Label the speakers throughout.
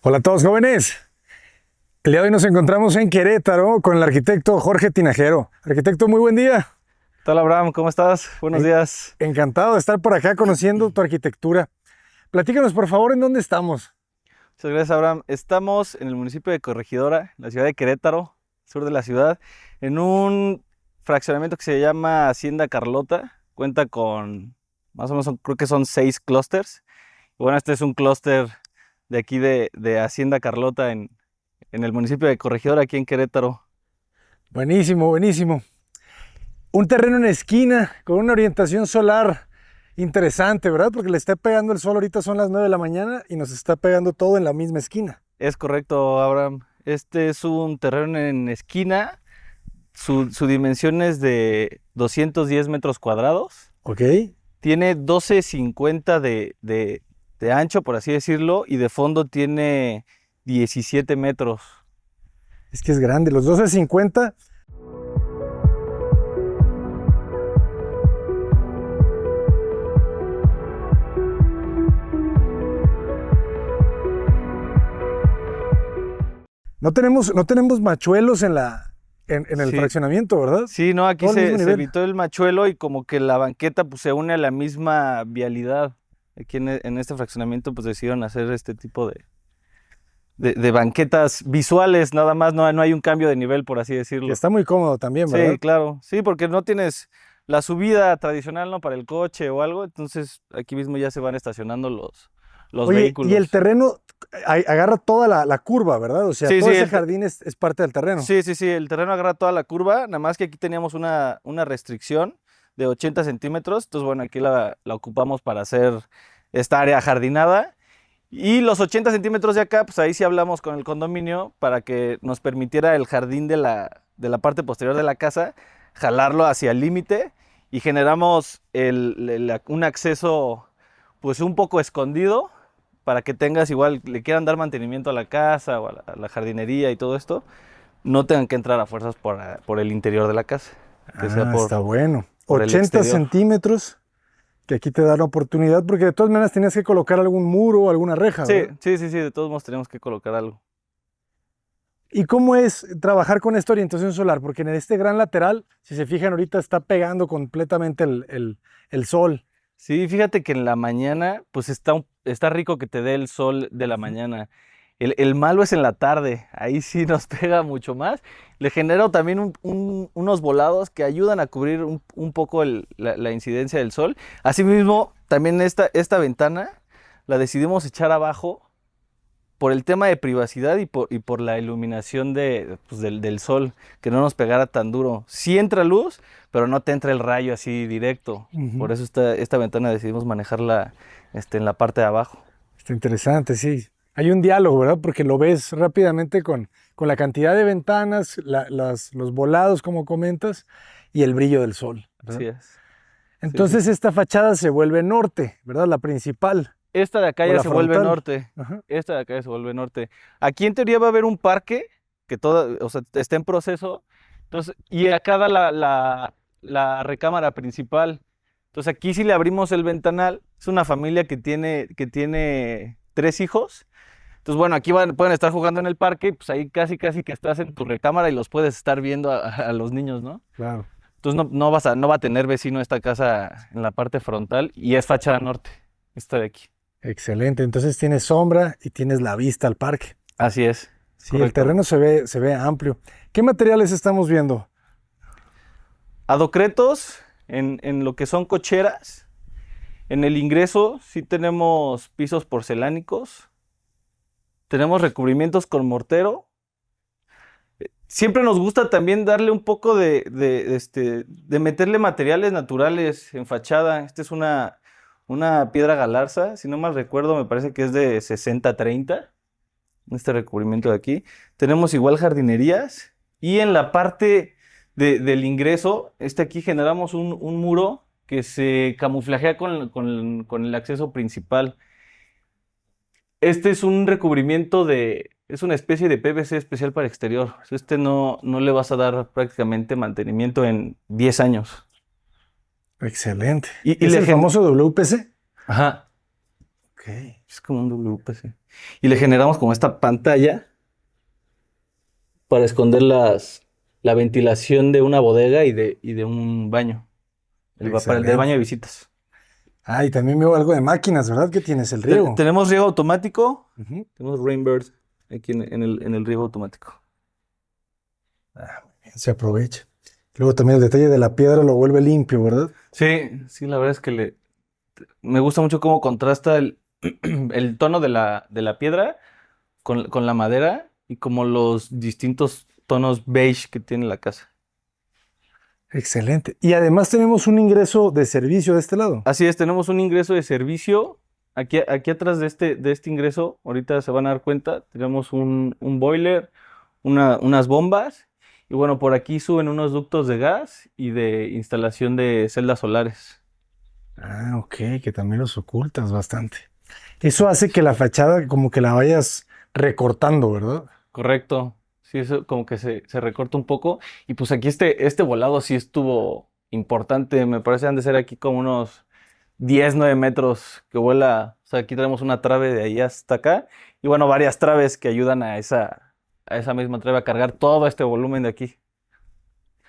Speaker 1: Hola a todos jóvenes. El día de hoy nos encontramos en Querétaro con el arquitecto Jorge Tinajero. Arquitecto, muy buen día.
Speaker 2: ¿Qué tal, Abraham? ¿Cómo estás? Buenos días.
Speaker 1: Encantado de estar por acá conociendo tu arquitectura. Platícanos por favor en dónde estamos.
Speaker 2: Muchas gracias, Abraham. Estamos en el municipio de Corregidora, en la ciudad de Querétaro, sur de la ciudad, en un fraccionamiento que se llama Hacienda Carlota. Cuenta con más o menos, creo que son 6 clústeres. Y bueno, este es un clúster de aquí de Hacienda Carlota en el municipio de Corregidora, aquí en Querétaro.
Speaker 1: Buenísimo, buenísimo. Un terreno en esquina con una orientación solar interesante, ¿verdad? Porque le está pegando el sol, ahorita son las 9 de la mañana y nos está pegando todo en la misma esquina.
Speaker 2: Es correcto, Abraham. Este es un terreno en esquina. Su dimensión es de 210 metros cuadrados.
Speaker 1: Ok.
Speaker 2: Tiene 12,50 de ancho, por así decirlo, y de fondo tiene 17 metros.
Speaker 1: Es que es grande, los 12.50. No tenemos machuelos en el
Speaker 2: Sí,
Speaker 1: fraccionamiento, ¿verdad?
Speaker 2: sí, no, aquí
Speaker 1: Todo al mismo
Speaker 2: se
Speaker 1: nivel.
Speaker 2: evitó el machuelo y como que la banqueta pues se une a la misma vialidad. Aquí en este fraccionamiento pues decidieron hacer este tipo de banquetas visuales, nada más, no hay un cambio de nivel, por así
Speaker 1: Que
Speaker 2: decirlo.
Speaker 1: está muy cómodo también, ¿verdad?
Speaker 2: Sí, claro, sí, porque no tienes la subida tradicional, ¿no? Para el coche o algo, entonces aquí mismo ya se van estacionando los
Speaker 1: Oye, y el
Speaker 2: vehículos.
Speaker 1: terreno agarra toda la curva, ¿verdad? O sea,
Speaker 2: Sí,
Speaker 1: todo
Speaker 2: sí,
Speaker 1: ese jardín es parte del terreno.
Speaker 2: sí, el terreno agarra toda la curva, nada más que aquí teníamos una restricción de 80 centímetros, entonces bueno, aquí la ocupamos para hacer esta área jardinada. Y los 80 centímetros de acá, pues ahí sí hablamos con el condominio para que nos permitiera el jardín de la parte posterior de la casa, jalarlo hacia el límite y generamos un acceso pues un poco escondido para que tengas igual, le quieran dar mantenimiento a la casa o a la jardinería y todo esto, no tengan que entrar a fuerzas por el interior de la casa, que sea
Speaker 1: Ah, está bueno.
Speaker 2: por el
Speaker 1: 80
Speaker 2: exterior.
Speaker 1: centímetros, que aquí te da la oportunidad, porque de todas maneras tenías que colocar algún muro o alguna reja,
Speaker 2: Sí,
Speaker 1: ¿verdad?
Speaker 2: sí, de todos modos tenemos que colocar algo.
Speaker 1: ¿Y cómo es trabajar con esta orientación solar? Porque en este gran lateral, si se fijan ahorita, está pegando completamente el sol.
Speaker 2: Sí, fíjate que en la mañana, pues está rico que te dé el sol de la mañana. El malo es en la tarde, ahí sí nos pega mucho más. Le genero también unos volados que ayudan a cubrir un poco la incidencia del sol. Asimismo, también esta ventana la decidimos echar abajo por el tema de privacidad y por la iluminación pues, del sol, que no nos pegara tan duro. Sí entra luz, pero no te entra el rayo así directo.
Speaker 1: Ujú.
Speaker 2: Por eso esta ventana decidimos manejarla en la parte de abajo.
Speaker 1: Está interesante, sí. Hay un diálogo, ¿verdad? Porque lo ves rápidamente con la cantidad de ventanas, los volados, como comentas, y el brillo del sol, ¿verdad?
Speaker 2: Así es. Sí.
Speaker 1: Entonces esta fachada se vuelve norte, ¿verdad? La principal
Speaker 2: Esta de acá
Speaker 1: o
Speaker 2: ya
Speaker 1: la
Speaker 2: se vuelve
Speaker 1: frontal.
Speaker 2: norte.
Speaker 1: Ajá.
Speaker 2: Esta de acá ya se vuelve norte. Aquí en teoría va a haber un parque que o sea, está en proceso. Entonces, y acá da la recámara principal. Entonces aquí si le abrimos el ventanal, es una familia que tiene 3 hijos. Entonces, bueno, aquí pueden estar jugando en el parque, pues ahí casi que estás en tu recámara y los puedes estar viendo a los niños, ¿no?
Speaker 1: Claro.
Speaker 2: Entonces no va a tener vecino esta casa en la parte frontal y es fachada norte, esta de aquí.
Speaker 1: Excelente. Entonces tienes sombra y tienes la vista al parque.
Speaker 2: Así es
Speaker 1: Sí, el
Speaker 2: correcto.
Speaker 1: terreno se ve amplio. ¿Qué materiales estamos viendo?
Speaker 2: Adocretos en lo que son cocheras. En el ingreso sí tenemos pisos porcelánicos. Tenemos recubrimientos con mortero. Siempre nos gusta también darle un poco de meterle materiales naturales en fachada. Esta es una piedra galarza, si no mal recuerdo, me parece que es de 60-30, este recubrimiento de aquí. Tenemos igual jardinerías y en la parte del ingreso, aquí generamos un muro que se camuflajea con el acceso principal. Este es un recubrimiento es una especie de PVC especial para exterior. No le vas a dar prácticamente mantenimiento en 10 años.
Speaker 1: Excelente.
Speaker 2: Y
Speaker 1: ¿Es
Speaker 2: le
Speaker 1: el
Speaker 2: gen...
Speaker 1: famoso WPC?
Speaker 2: Ajá.
Speaker 1: Ok.
Speaker 2: Es como un WPC. Y le generamos como esta pantalla para esconder la ventilación de una bodega y de un baño. Para el del baño de visitas.
Speaker 1: Ah, y también veo algo de máquinas, ¿verdad? ¿Qué tienes? El riego.
Speaker 2: Tenemos riego automático.
Speaker 1: Ujú.
Speaker 2: Tenemos Rainbird aquí en el riego automático.
Speaker 1: Ah, muy bien, se aprovecha. Luego también el detalle de la piedra lo vuelve limpio, ¿verdad?
Speaker 2: Sí, sí, la verdad es que me gusta mucho cómo contrasta el tono de la piedra con la madera y como los distintos tonos beige que tiene la casa.
Speaker 1: Excelente. Y además tenemos un ingreso de servicio de este lado.
Speaker 2: Así es, tenemos un ingreso de servicio. Aquí atrás de este ingreso, ahorita se van a dar cuenta, tenemos un boiler, unas bombas, y bueno, por aquí suben unos ductos de gas y de instalación de celdas solares.
Speaker 1: Ah, ok, que también los ocultas bastante. Eso hace que la fachada como que la vayas recortando, ¿verdad?
Speaker 2: Correcto. Sí, eso como que se recorta un poco. Y pues aquí este volado sí estuvo importante. Me parece han de ser aquí como unos 10 9 metros que vuela. O sea, aquí tenemos una trave de ahí hasta acá. Y bueno, varias traves que ayudan a esa misma trave a cargar todo este volumen de aquí.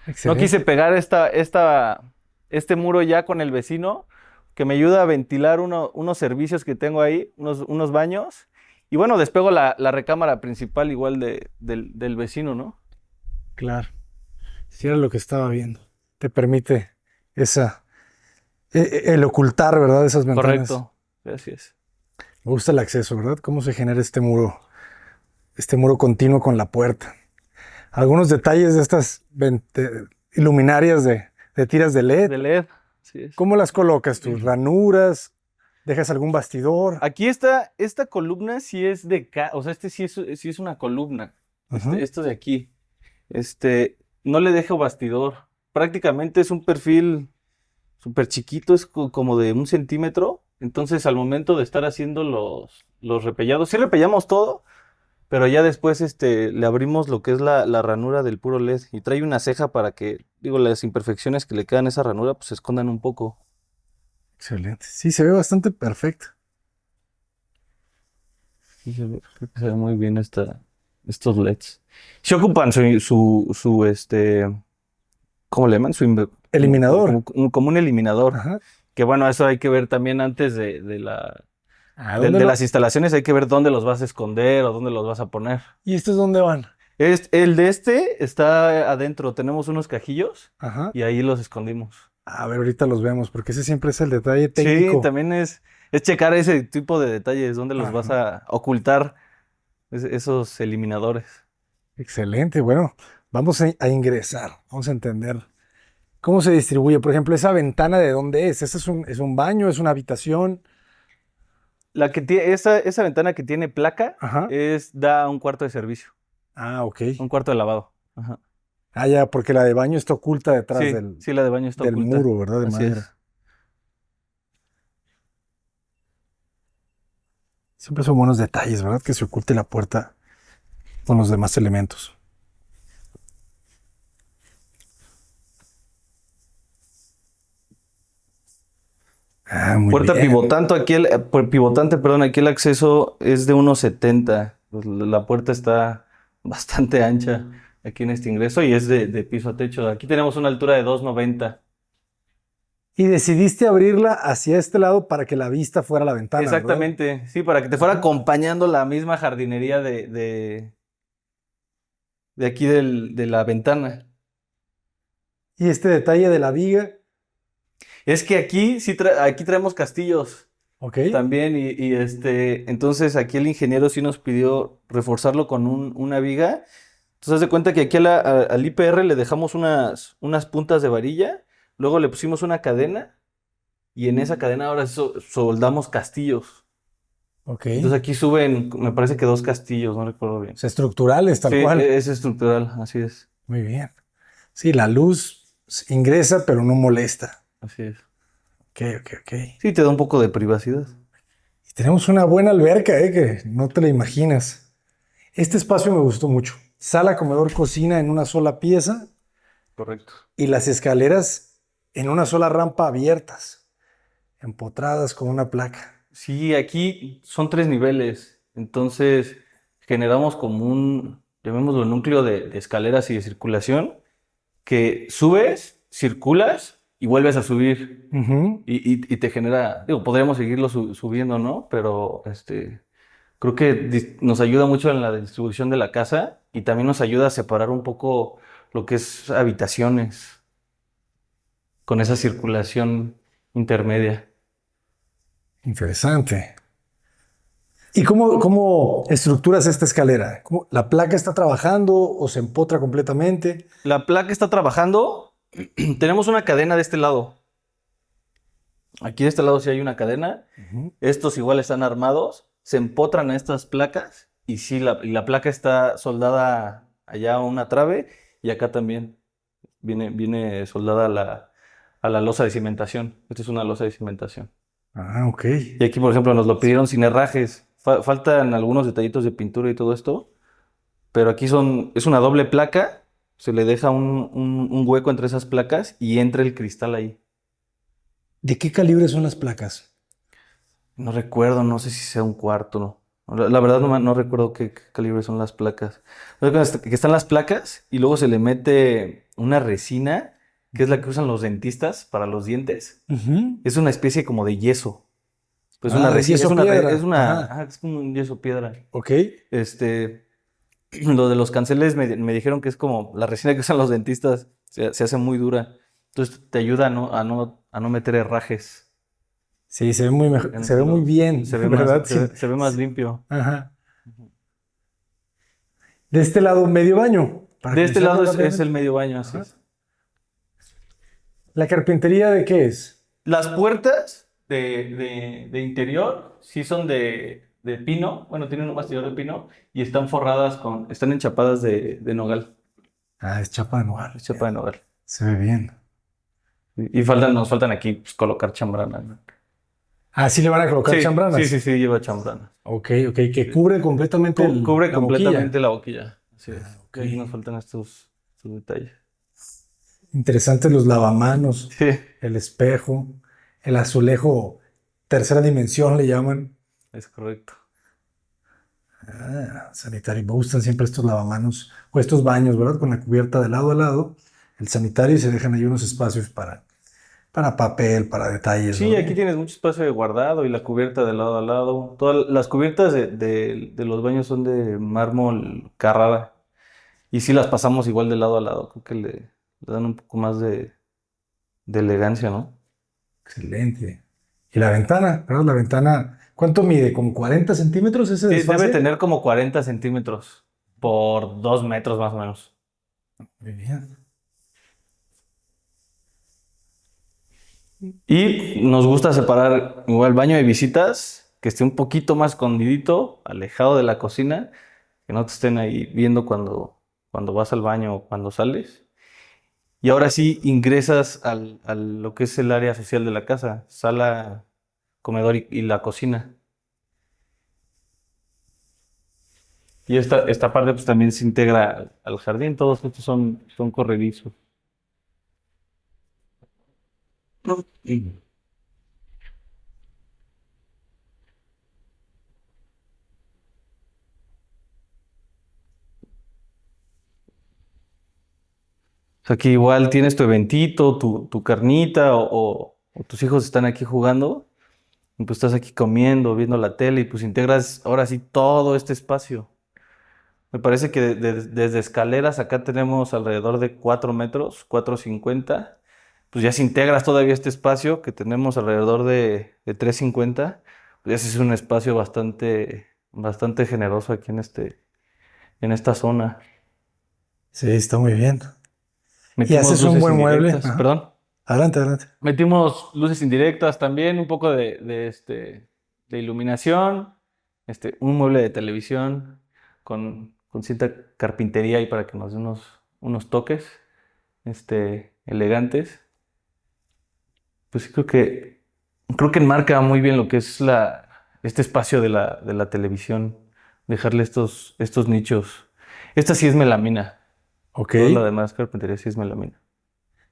Speaker 2: No
Speaker 1: Excelente.
Speaker 2: quise pegar este muro ya con el vecino, que me ayuda a ventilar unos servicios que tengo ahí, unos baños. Y bueno, despego la recámara principal igual del vecino, ¿no?
Speaker 1: Claro. Si era lo que estaba viendo. Te permite el ocultar, ¿verdad? Esas ventanas.
Speaker 2: Correcto. Así es.
Speaker 1: Me gusta el acceso, ¿verdad? Cómo se genera este muro continuo con la puerta. Algunos detalles de estas iluminarias de tiras de LED.
Speaker 2: De LED. Así es.
Speaker 1: ¿Cómo las colocas tú? ¿Ranuras? ¿Dejas algún bastidor?
Speaker 2: Aquí esta columna sí es o sea, sí es una columna.
Speaker 1: Ajá.
Speaker 2: Esto de aquí. No le dejo bastidor. Prácticamente es un perfil súper chiquito, es como de 1 centímetro. Entonces, al momento de estar haciendo los repellados, sí repellamos todo, pero ya después le abrimos lo que es la ranura del puro LED y trae una ceja para que, digo, las imperfecciones que le quedan a esa ranura, pues se escondan un poco.
Speaker 1: Excelente. Sí, se ve bastante perfecto.
Speaker 2: Sí, creo que se ve muy bien estos LEDs. Se ocupan ¿cómo le llaman?
Speaker 1: Eliminador.
Speaker 2: Como un eliminador.
Speaker 1: Ajá.
Speaker 2: Que bueno, eso hay que ver también antes de las instalaciones, hay que ver dónde los vas a esconder o dónde los vas a poner.
Speaker 1: ¿Y estos dónde van?
Speaker 2: El de está adentro, tenemos unos cajillos
Speaker 1: Ajá.
Speaker 2: y ahí los escondimos.
Speaker 1: A ver, ahorita los vemos, porque ese siempre es el detalle técnico.
Speaker 2: Sí, también es checar ese tipo de detalles, dónde los vas a ocultar esos eliminadores.
Speaker 1: Excelente. Bueno, vamos a ingresar. Vamos a entender cómo se distribuye. Por ejemplo, esa ventana, ¿de dónde es? ¿Ese es un baño? ¿Es una habitación?
Speaker 2: Esa ventana que tiene placa
Speaker 1: Ajá.
Speaker 2: da un cuarto de servicio,
Speaker 1: Ah, ok.
Speaker 2: un cuarto de lavado. Ajá.
Speaker 1: Ah, ya, porque la de baño está oculta detrás
Speaker 2: Sí, sí, la de baño está
Speaker 1: del
Speaker 2: oculta.
Speaker 1: muro, ¿verdad? De
Speaker 2: Así
Speaker 1: madera.
Speaker 2: es.
Speaker 1: Siempre son buenos detalles, ¿verdad? Que se oculte la puerta con los demás elementos. Ah, muy
Speaker 2: Puerta
Speaker 1: bien.
Speaker 2: pivotante, perdón, aquí el acceso es de 1.70. Pues la puerta está bastante ancha aquí en este ingreso y es de piso a techo. Aquí tenemos una altura de 2.90.
Speaker 1: Y decidiste abrirla hacia este lado para que la vista fuera a la ventana, ¿verdad?
Speaker 2: Exactamente, sí, para que te fuera acompañando la misma jardinería de aquí de la ventana.
Speaker 1: Y este detalle de la viga,
Speaker 2: Es que aquí aquí traemos castillos
Speaker 1: ¿ok?
Speaker 2: también entonces aquí el ingeniero sí nos pidió reforzarlo con una viga. Entonces, haz de cuenta que aquí al IPR le dejamos unas puntas de varilla, luego le pusimos una cadena y en esa cadena ahora soldamos castillos.
Speaker 1: Ok.
Speaker 2: Entonces aquí suben, me parece que 2 castillos, no recuerdo bien.
Speaker 1: O sea, estructurales, tal
Speaker 2: Sí,
Speaker 1: cual.
Speaker 2: es estructural, así es,
Speaker 1: Muy bien. Sí, la luz ingresa, pero no molesta.
Speaker 2: así es.
Speaker 1: Ok, ok, ok.
Speaker 2: Sí, te da un poco de privacidad.
Speaker 1: Y tenemos una buena alberca, que no te la imaginas. Este espacio me gustó mucho. Sala, comedor, cocina en una sola pieza
Speaker 2: Correcto.
Speaker 1: y las escaleras en una sola rampa abiertas, empotradas con una placa.
Speaker 2: Sí, aquí son 3 niveles, entonces generamos como llamémoslo, núcleo de escaleras y de circulación, que subes, circulas y vuelves a subir
Speaker 1: Ujú.
Speaker 2: y te genera, digo, podríamos seguirlo subiendo, ¿no? Pero creo que nos ayuda mucho en la distribución de la casa y también nos ayuda a separar un poco lo que es habitaciones con esa circulación intermedia.
Speaker 1: Interesante. ¿Y cómo estructuras esta escalera? ¿La placa está trabajando o se empotra completamente?
Speaker 2: La placa está trabajando. Tenemos una cadena de este lado. Aquí de este lado sí hay una cadena.
Speaker 1: Ujú.
Speaker 2: Estos igual están armados. Se empotran a estas placas. Y sí, la placa está soldada allá a una trave. Y acá también viene soldada a la losa de cimentación. Esta es una losa de cimentación.
Speaker 1: Ah, ok.
Speaker 2: Y aquí, por ejemplo, nos lo pidieron sin herrajes. Faltan algunos detallitos de pintura y todo esto. Pero aquí es una doble placa. Se le deja un hueco entre esas placas y entra el cristal ahí.
Speaker 1: ¿De qué calibre son las placas?
Speaker 2: No recuerdo, no sé si sea un cuarto, ¿no? La verdad no recuerdo qué calibre son las placas. Recuerdo que están las placas y luego se le mete una resina, que es la que usan los dentistas para los dientes.
Speaker 1: Ujú.
Speaker 2: Es una especie como de yeso. Pues una
Speaker 1: Ah, es
Speaker 2: resina,
Speaker 1: yeso piedra.
Speaker 2: ajá, es como un yeso piedra.
Speaker 1: Ok.
Speaker 2: Este, lo de los canceles me dijeron que es como la resina que usan los dentistas, se hace muy dura. Entonces te ayuda a no meter herrajes.
Speaker 1: Sí, se ve muy mejor, se ve muy bien,
Speaker 2: Se ve más,
Speaker 1: ¿verdad?
Speaker 2: se ve más limpio.
Speaker 1: Ajá. De este lado, medio baño, para
Speaker 2: De este
Speaker 1: cruzarlo
Speaker 2: lado es
Speaker 1: rápidamente.
Speaker 2: el medio baño, así
Speaker 1: Ajá.
Speaker 2: es.
Speaker 1: ¿La carpintería de qué es?
Speaker 2: Las puertas de interior sí son de pino, bueno, tienen un bastidor de pino y están están enchapadas de nogal,
Speaker 1: Ah, es chapa de nogal.
Speaker 2: es chapa de nogal.
Speaker 1: Se ve bien.
Speaker 2: Y nos faltan aquí pues, colocar chambranas, ¿no?
Speaker 1: Ah, sí le van a colocar
Speaker 2: Sí, sí,
Speaker 1: chambranas.
Speaker 2: sí, sí, lleva chambranas.
Speaker 1: Ok, ok, que cubre completamente
Speaker 2: Cubre
Speaker 1: la boquilla.
Speaker 2: completamente la boquilla, así es.
Speaker 1: Ok.
Speaker 2: Y aquí nos faltan estos detalles.
Speaker 1: Interesantes los lavamanos,
Speaker 2: Sí,
Speaker 1: el espejo, el azulejo, tercera dimensión le llaman.
Speaker 2: es correcto.
Speaker 1: Ah, sanitario. Me gustan siempre estos lavamanos o estos baños, ¿verdad? Con la cubierta de lado a lado, el sanitario y se dejan ahí unos espacios para papel, para detalles,
Speaker 2: Sí,
Speaker 1: ¿verdad?
Speaker 2: aquí tienes mucho espacio de guardado y la cubierta de lado a lado. Todas las cubiertas de los baños son de mármol Carrara. Y sí las pasamos igual de lado a lado. Creo que le dan un poco más de elegancia, ¿no?
Speaker 1: Excelente. Y la ventana, ¿verdad? La ventana, ¿cuánto mide? ¿Como 40 centímetros ese
Speaker 2: Debe
Speaker 1: desfase?
Speaker 2: tener como 40 centímetros por 2 metros más o menos.
Speaker 1: Muy bien.
Speaker 2: Y nos gusta separar igual el baño de visitas, que esté un poquito más escondidito, alejado de la cocina, que no te estén ahí viendo cuando vas al baño o cuando sales. Y ahora sí ingresas a lo que es el área social de la casa, sala, comedor y la cocina. Y esta parte pues también se integra al jardín, todos estos son corredizos. Mm. O sea, que igual tienes tu eventito, tu carnita o tus hijos están aquí jugando y pues estás aquí comiendo, viendo la tele y pues integras ahora sí todo este espacio. Me parece que desde escaleras acá tenemos alrededor de 4 metros, 4,50. Pues ya si integras todavía este espacio que tenemos alrededor de 3,50, pues ese es un espacio bastante generoso aquí en esta zona.
Speaker 1: Sí, está muy bien. Y
Speaker 2: Metimos
Speaker 1: haces un
Speaker 2: luces
Speaker 1: buen mueble.
Speaker 2: indirectas,
Speaker 1: Ajá.
Speaker 2: perdón.
Speaker 1: Adelante, adelante.
Speaker 2: Metimos luces indirectas también, un poco de iluminación, un mueble de televisión con cierta carpintería ahí para que nos dé unos toques elegantes. Pues sí, creo que enmarca muy bien lo que es este espacio de la televisión, dejarle estos nichos. Esta sí es melamina,
Speaker 1: Ok.
Speaker 2: toda la demás carpintería sí es melamina.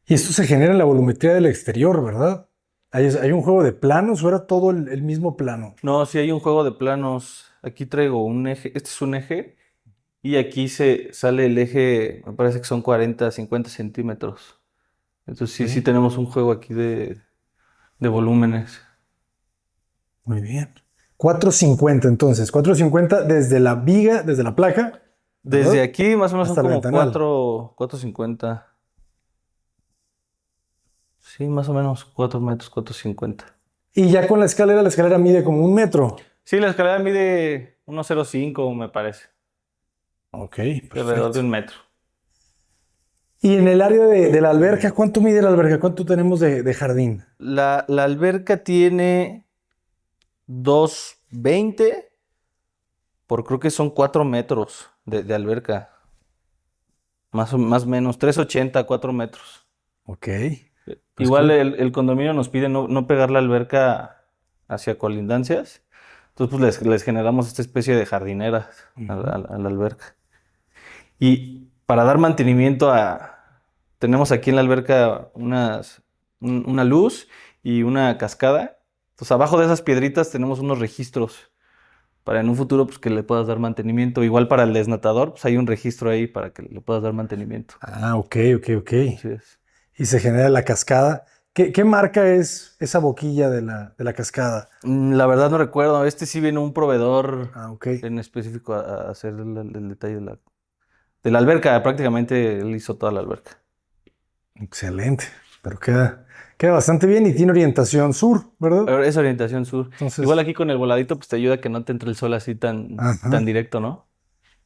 Speaker 1: Y esto se genera en la volumetría del exterior, ¿verdad? ¿Hay un juego de planos o era todo el mismo plano?
Speaker 2: No, sí hay un juego de planos. Aquí traigo un eje. Este es un eje. Y aquí se sale el eje, me parece que son 40, 50 centímetros. Entonces sí
Speaker 1: Ok.
Speaker 2: tenemos un juego aquí de volúmenes.
Speaker 1: Muy bien. 450 entonces. 450 desde la viga, desde la placa,
Speaker 2: Desde
Speaker 1: ¿verdad?
Speaker 2: aquí más o menos son
Speaker 1: Hasta el
Speaker 2: como
Speaker 1: ventanal.
Speaker 2: 450. Sí, más o menos 4 metros, 450.
Speaker 1: Y ya con la escalera mide como 1 metro.
Speaker 2: Sí, la escalera mide 1,05 me parece.
Speaker 1: Ok,
Speaker 2: Sí, alrededor de
Speaker 1: perfecto.
Speaker 2: 1 metro.
Speaker 1: Y en el área de la alberca, ¿cuánto mide la alberca? ¿Cuánto tenemos de jardín?
Speaker 2: La alberca tiene 2,20 por creo que son 4 metros de alberca. Más o menos, 3,80, 4 metros.
Speaker 1: Ok, pues
Speaker 2: Igual
Speaker 1: cool.
Speaker 2: el condominio nos pide no pegar la alberca hacia colindancias. Entonces, pues les generamos esta especie de jardineras
Speaker 1: Ujú.
Speaker 2: a la alberca. Y para dar mantenimiento tenemos aquí en la alberca una luz y una cascada. Entonces, abajo de esas piedritas tenemos unos registros para en un futuro pues, que le puedas dar mantenimiento. Igual para el desnatador, pues hay un registro ahí para que le puedas dar mantenimiento.
Speaker 1: Ah, ok, ok, ok.
Speaker 2: Así es.
Speaker 1: Y se genera la cascada. ¿Qué marca es esa boquilla de la cascada?
Speaker 2: La verdad no recuerdo. Este sí viene un proveedor
Speaker 1: Ah, ok.
Speaker 2: en específico a hacer el detalle de la alberca. Prácticamente él hizo toda la alberca.
Speaker 1: Excelente. Pero queda bastante bien y tiene orientación sur, ¿verdad?
Speaker 2: Pero es orientación sur. Igual
Speaker 1: Entonces,
Speaker 2: aquí con el voladito, pues te ayuda a que no te entre el sol así tan
Speaker 1: ajá.
Speaker 2: directo, ¿no?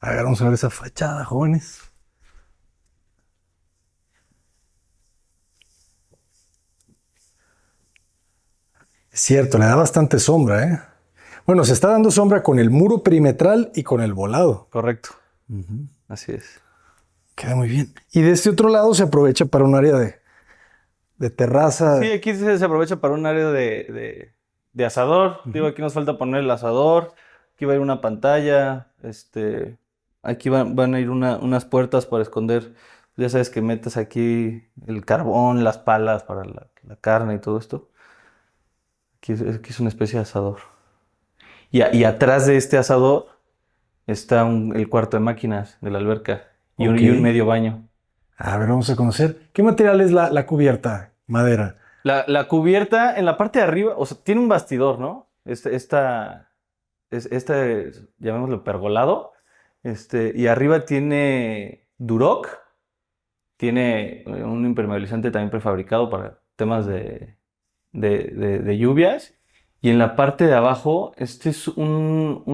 Speaker 1: A ver, vamos a ver esa fachada, jóvenes. Es cierto, le da bastante sombra, ¿eh? Bueno, se está dando sombra con el muro perimetral y con el volado.
Speaker 2: Correcto.
Speaker 1: Ujú.
Speaker 2: Así es.
Speaker 1: Queda muy bien. Y de este otro lado se aprovecha para un área de
Speaker 2: Sí,
Speaker 1: terraza.
Speaker 2: aquí se aprovecha para un área de asador. Digo,
Speaker 1: Ujú.
Speaker 2: aquí nos falta poner el asador. Aquí va a ir una pantalla. Aquí van a ir unas puertas para esconder. Ya sabes que metes aquí el carbón, las palas para la carne y todo esto. Aquí es una especie de asador. Y atrás de este asador está el cuarto de máquinas de la alberca y un,
Speaker 1: Ok.
Speaker 2: y un medio baño.
Speaker 1: A ver, vamos a conocer. ¿Qué material es la cubierta? Madera.
Speaker 2: La cubierta en la parte de arriba, o sea, tiene un bastidor, ¿no? Llamémoslo pergolado. Y arriba tiene Duroc, tiene un impermeabilizante también prefabricado para temas de lluvias. Y en la parte de abajo, este es un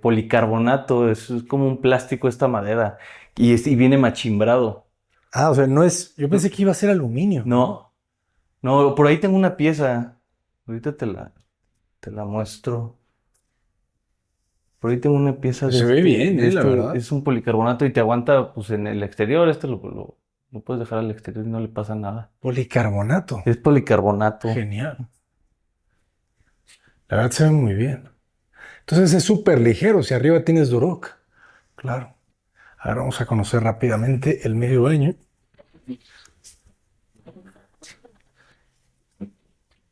Speaker 2: policarbonato, es como un plástico esta madera. Y viene machimbrado.
Speaker 1: Ah, o sea, no es. Yo
Speaker 2: No,
Speaker 1: pensé que iba a ser aluminio.
Speaker 2: no, no, por ahí tengo una pieza. Ahorita te la muestro. Por ahí tengo una pieza
Speaker 1: Pues se ve bien,
Speaker 2: de
Speaker 1: la
Speaker 2: este,
Speaker 1: verdad.
Speaker 2: es un policarbonato y te aguanta pues en el exterior. Lo puedes dejar al exterior y no le pasa nada.
Speaker 1: Policarbonato.
Speaker 2: Es policarbonato.
Speaker 1: Genial. La verdad se ve muy bien. Entonces es súper ligero. Si arriba tienes Duroc. Claro. Ahora vamos a conocer rápidamente el medio baño.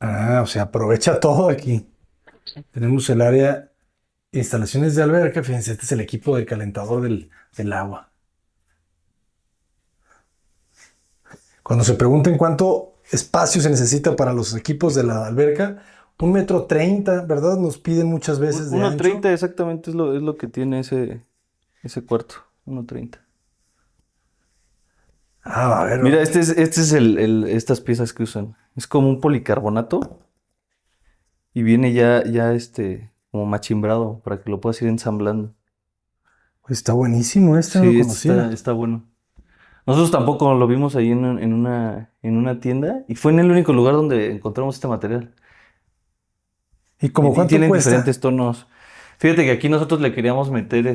Speaker 1: Ah, o sea, aprovecha todo aquí. Tenemos el área instalaciones de alberca. Fíjense, este es el equipo de calentador del agua. Cuando se pregunten cuánto espacio se necesita para los equipos de la alberca, 1,30 m, ¿verdad? Nos piden muchas veces de ancho.
Speaker 2: 1,30 exactamente es lo que tiene ese cuarto. 1,30.
Speaker 1: Ah, a ver.
Speaker 2: Mira, este es estas piezas que usan. Es como un policarbonato y viene ya como machimbrado para que lo puedas ir ensamblando.
Speaker 1: Pues está buenísimo, este no lo
Speaker 2: Sí, este está,
Speaker 1: conocía.
Speaker 2: está bueno. Nosotros tampoco lo vimos ahí en una tienda y fue en el único lugar donde encontramos este material.
Speaker 1: ¿Y
Speaker 2: Y,
Speaker 1: como
Speaker 2: y
Speaker 1: cuánto
Speaker 2: tienen
Speaker 1: cuesta?
Speaker 2: diferentes tonos. Fíjate que aquí nosotros le queríamos meter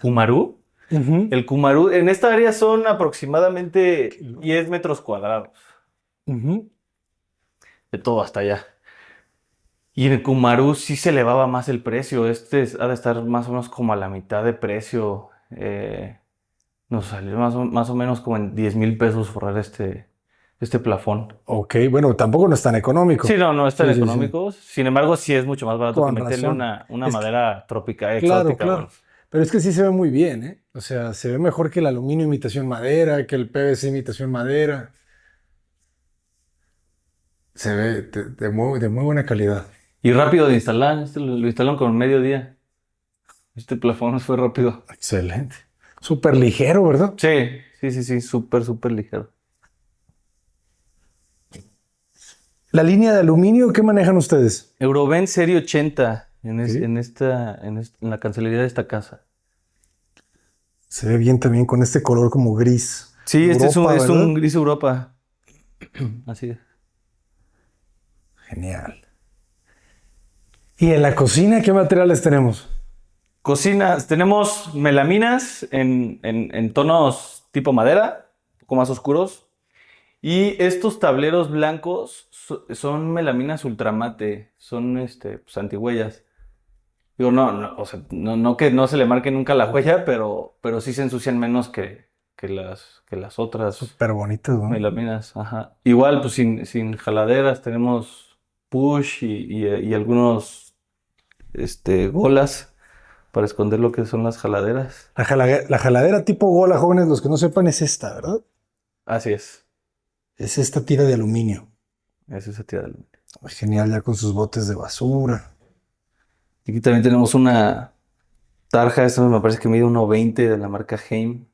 Speaker 2: Kumaru.
Speaker 1: Ujú.
Speaker 2: El Kumaru, en esta área son aproximadamente
Speaker 1: Kilo.
Speaker 2: 10 metros cuadrados,
Speaker 1: Ujú.
Speaker 2: de todo hasta allá. Y en el Kumaru sí se elevaba más el precio. Ha de estar más o menos como a la mitad de precio. Nos salió más o menos como en 10,000 pesos forrar este plafón.
Speaker 1: Ok, bueno, tampoco no es tan económico.
Speaker 2: Sí, no es tan
Speaker 1: Sí, sí, sí.
Speaker 2: económico. Sin embargo, sí es mucho más barato
Speaker 1: Con
Speaker 2: que meterle
Speaker 1: razón.
Speaker 2: una
Speaker 1: Es que-
Speaker 2: madera tropical,
Speaker 1: Claro,
Speaker 2: exótica.
Speaker 1: claro.
Speaker 2: Bueno.
Speaker 1: Pero es que sí se ve muy bien, ¿eh? O sea, se ve mejor que el aluminio imitación madera, que el PVC imitación madera. Se ve de muy buena calidad.
Speaker 2: Y rápido de instalar. Lo instalaron con medio día. Este plafón fue rápido.
Speaker 1: Excelente. Súper ligero, ¿verdad?
Speaker 2: Sí. Súper, súper ligero.
Speaker 1: La línea de aluminio, ¿qué manejan ustedes?
Speaker 2: Eurovent Serie 80
Speaker 1: Ok.
Speaker 2: en la cancelería de esta casa.
Speaker 1: Se ve bien también con este color como gris.
Speaker 2: Sí, este es
Speaker 1: Europa,
Speaker 2: es
Speaker 1: ¿verdad?
Speaker 2: un gris Europa. Así es.
Speaker 1: Genial. ¿Y en la cocina qué materiales tenemos?
Speaker 2: Cocinas, tenemos melaminas en tonos tipo madera, un poco más oscuros. Y estos tableros blancos son melaminas ultramate, son pues, antihuellas. Digo, o sea, no que no se le marque nunca la huella, pero sí se ensucian menos que las otras
Speaker 1: Súper bonitos, ¿no?
Speaker 2: melaminas. Ajá. Igual, pues sin jaladeras, tenemos push y algunos golas para esconder lo que son las jaladeras.
Speaker 1: La jaladera tipo Gola, jóvenes, los que no sepan, es esta, ¿verdad?
Speaker 2: Así es.
Speaker 1: Es esta tira de aluminio.
Speaker 2: Esa es esa tira de aluminio.
Speaker 1: Genial, ya con sus botes de basura.
Speaker 2: Aquí también tenemos una tarja, esta me parece que mide 1.20 de la marca Heim.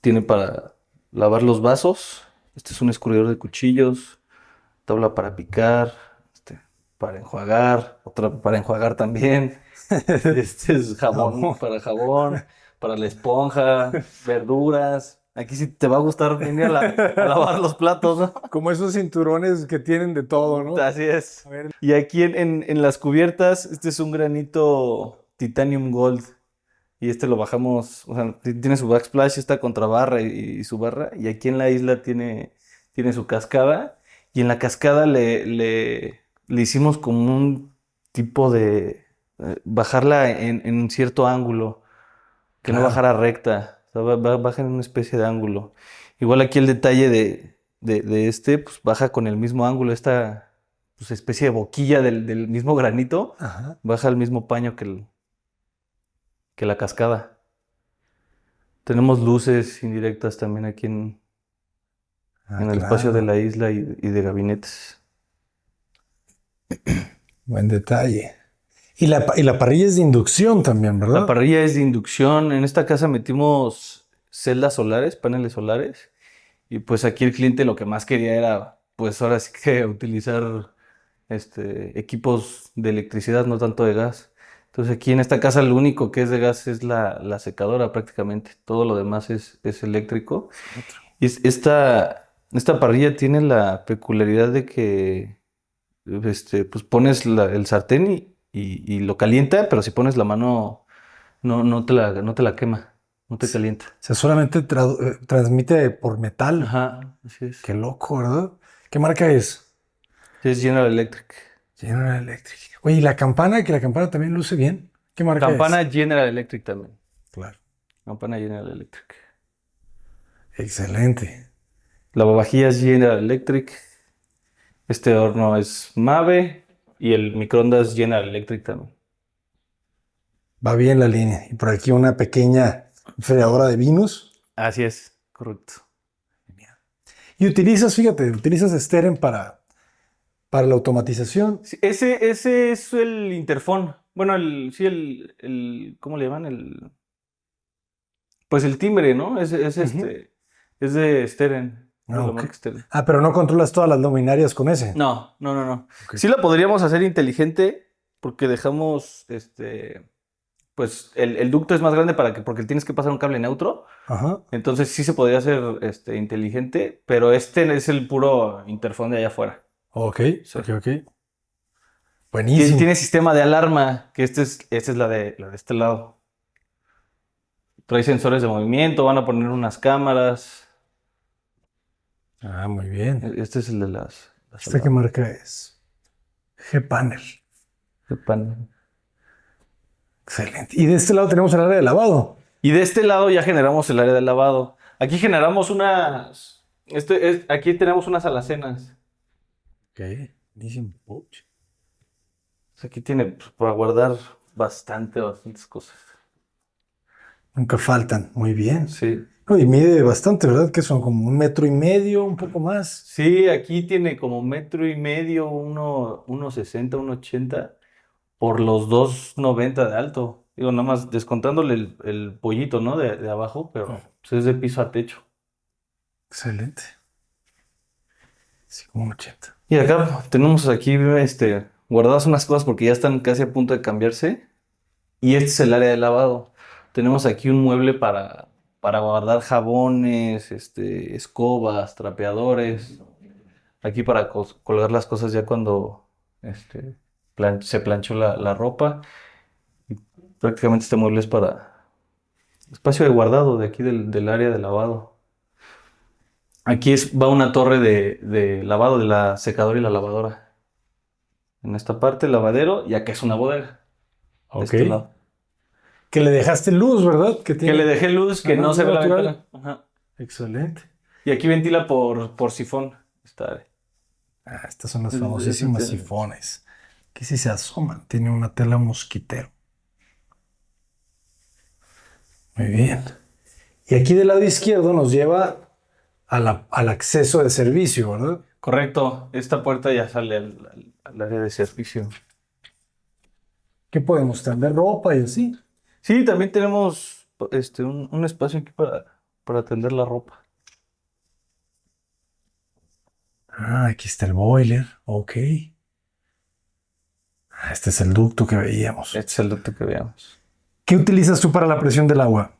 Speaker 2: Tiene para lavar los vasos. Este es un escurridor de cuchillos. Tabla para picar. Para enjuagar. Otra para enjuagar también. Este es jabón para jabón. Para la esponja. Verduras. Aquí sí te va a gustar venir a lavar los platos, ¿no?
Speaker 1: Como esos cinturones que tienen de todo, ¿no?
Speaker 2: Así es.
Speaker 1: A ver.
Speaker 2: Y aquí en las cubiertas, este es un granito Titanium Gold. Y lo bajamos, o sea, tiene su backsplash, está contra barra y su barra. Y aquí en la isla tiene su cascada. Y en la cascada le hicimos como un tipo de bajarla en un cierto ángulo, que no
Speaker 1: Claro.
Speaker 2: bajara recta. O sea, baja en una especie de ángulo. Igual aquí el detalle pues baja con el mismo ángulo, esta pues, especie de boquilla del mismo granito,
Speaker 1: Ajá.
Speaker 2: baja el mismo paño que la cascada. Tenemos luces indirectas también aquí en el espacio de
Speaker 1: Claro.
Speaker 2: la isla y de gabinetes.
Speaker 1: Buen detalle. Y la parrilla es de inducción también,
Speaker 2: La
Speaker 1: ¿verdad?
Speaker 2: parrilla es de inducción. En esta casa metimos celdas solares, paneles solares. Y pues aquí el cliente lo que más quería era, pues ahora sí que utilizar equipos de electricidad, no tanto de gas. Entonces aquí en esta casa lo único que es de gas es la secadora prácticamente. Todo lo demás es eléctrico. Y esta parrilla tiene la peculiaridad de que pues pones el sartén y lo calienta, pero si pones la mano no te la quema, no te calienta.
Speaker 1: O sea, solamente transmite por metal.
Speaker 2: Ajá, así es.
Speaker 1: Qué loco, ¿verdad? ¿Qué marca es?
Speaker 2: Es General Electric.
Speaker 1: General Electric. Oye, y la campana, que la campana también luce bien. ¿Qué marca
Speaker 2: Campana
Speaker 1: es?
Speaker 2: General Electric también.
Speaker 1: Claro.
Speaker 2: Campana General Electric.
Speaker 1: Excelente.
Speaker 2: Lavavajillas General Electric. Este horno es Mave y el microondas General Electric también.
Speaker 1: Va bien la línea. Y por aquí una pequeña freidora de vinos.
Speaker 2: Así es, correcto.
Speaker 1: Y utilizas Steren para la automatización.
Speaker 2: Sí, ese es el interfón. Bueno, ¿cómo le llaman? Pues el timbre, ¿no? Es de Steren, de
Speaker 1: Ah,
Speaker 2: la
Speaker 1: ok.
Speaker 2: marca Steren.
Speaker 1: Ah, pero no controlas todas las luminarias con ese.
Speaker 2: No.
Speaker 1: Ok.
Speaker 2: Sí la podríamos hacer inteligente porque dejamos, pues el ducto es más grande porque tienes que pasar un cable neutro.
Speaker 1: Ajá.
Speaker 2: Entonces sí se podría hacer, inteligente, pero este es el puro interfón de allá afuera.
Speaker 1: Ok,
Speaker 2: Sí.
Speaker 1: ok.
Speaker 2: Tiene,
Speaker 1: Buenísimo.
Speaker 2: tiene sistema de alarma, que esta es la de este lado. Trae sensores de movimiento, van a poner unas cámaras.
Speaker 1: Ah, muy bien.
Speaker 2: Este es el de las
Speaker 1: ¿Esta qué
Speaker 2: alarmas.
Speaker 1: marca es? G-Panel.
Speaker 2: De pan.
Speaker 1: Excelente. Y de este lado tenemos el área de lavado.
Speaker 2: Y de este lado ya generamos el área de lavado. Aquí generamos Aquí tenemos unas alacenas.
Speaker 1: Ok, buenísimo. Ouch.
Speaker 2: Aquí tiene pues, para guardar bastantes cosas.
Speaker 1: Nunca faltan. Muy bien.
Speaker 2: Sí.
Speaker 1: No, y mide bastante, ¿verdad? Que son como 1,5 metros, un poco más.
Speaker 2: Sí, aquí tiene como 1,5 metros, 1,60, 1,80 por los 2,90 de alto. Digo, nada más descontándole el pollito, ¿no? De abajo, pero pues, es de piso a techo.
Speaker 1: Excelente. Sí, como 1,80.
Speaker 2: Y acá tenemos aquí guardadas unas cosas porque ya están casi a punto de cambiarse. Y este es el área de lavado. Tenemos aquí un mueble para guardar jabones, escobas, trapeadores. Aquí para colgar las cosas ya cuando se planchó la ropa. Y prácticamente este mueble es para espacio de guardado de aquí del área de lavado. Aquí va una torre de lavado de la secadora y la lavadora. En esta parte, el lavadero, y acá es una bodega. De
Speaker 1: Ok.
Speaker 2: este lado.
Speaker 1: Que le dejaste luz, ¿verdad?
Speaker 2: Que le dejé luz, que
Speaker 1: Ajá,
Speaker 2: no se ve la
Speaker 1: natural.
Speaker 2: ventana. Ajá.
Speaker 1: Excelente.
Speaker 2: Y aquí ventila por sifón. Esta área.
Speaker 1: Estas son las
Speaker 2: Es-
Speaker 1: famosísimas
Speaker 2: es-
Speaker 1: sifones. Que si se asoman, tiene una tela mosquitero. Muy bien. Y aquí del lado izquierdo nos lleva al acceso de servicio, ¿verdad?
Speaker 2: Correcto. Esta puerta ya sale al área de servicio.
Speaker 1: Que podemos tender ropa y así.
Speaker 2: Sí, también tenemos un espacio aquí para tender la ropa.
Speaker 1: Aquí está el boiler. Ok. Este es el ducto que veíamos.
Speaker 2: Este es el ducto que veamos.
Speaker 1: ¿Qué utilizas tú para la presión del agua?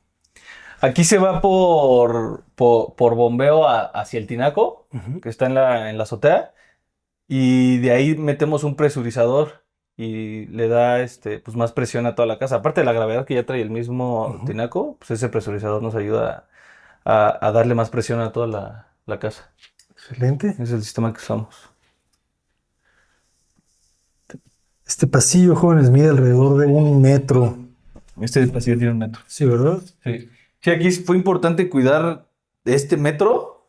Speaker 2: Aquí se va por bombeo hacia el tinaco, que está en la azotea, y de ahí metemos un presurizador y le da pues más presión a toda la casa. Aparte de la gravedad que ya trae el mismo tinaco, pues ese presurizador nos ayuda a darle más presión a toda la casa.
Speaker 1: Excelente.
Speaker 2: Ese es el sistema que usamos.
Speaker 1: Este pasillo, jóvenes, mide alrededor de 1 metro.
Speaker 2: Este pasillo tiene 1 metro.
Speaker 1: Sí, ¿verdad?
Speaker 2: Sí. Sí, aquí fue importante cuidar este metro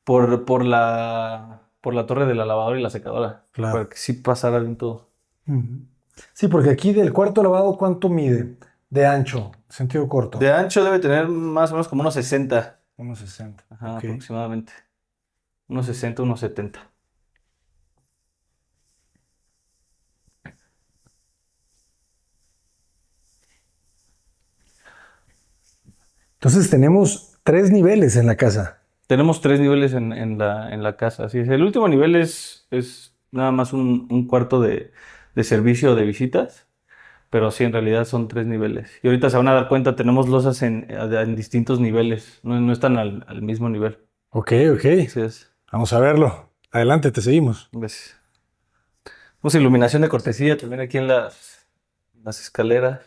Speaker 2: por la torre de la lavadora y la secadora.
Speaker 1: Claro.
Speaker 2: Para que sí pasara bien todo.
Speaker 1: Ujú. Sí, porque aquí del cuarto lavado, ¿cuánto mide? De ancho, sentido corto.
Speaker 2: De ancho debe tener más o menos como unos 60.
Speaker 1: 1,60.
Speaker 2: Ajá,
Speaker 1: Ok.
Speaker 2: aproximadamente. Unos 60, unos 70.
Speaker 1: Entonces tenemos 3 niveles en la casa.
Speaker 2: Tenemos 3 niveles en la casa. Así es. El último nivel es nada más un cuarto de servicio de visitas. Pero sí, en realidad son 3 niveles. Y ahorita se van a dar cuenta, tenemos losas en distintos niveles. No están al mismo nivel.
Speaker 1: Ok, ok.
Speaker 2: Así es.
Speaker 1: Vamos a verlo. Adelante, te seguimos.
Speaker 2: Gracias. Tenemos iluminación de cortesía también aquí en las escaleras.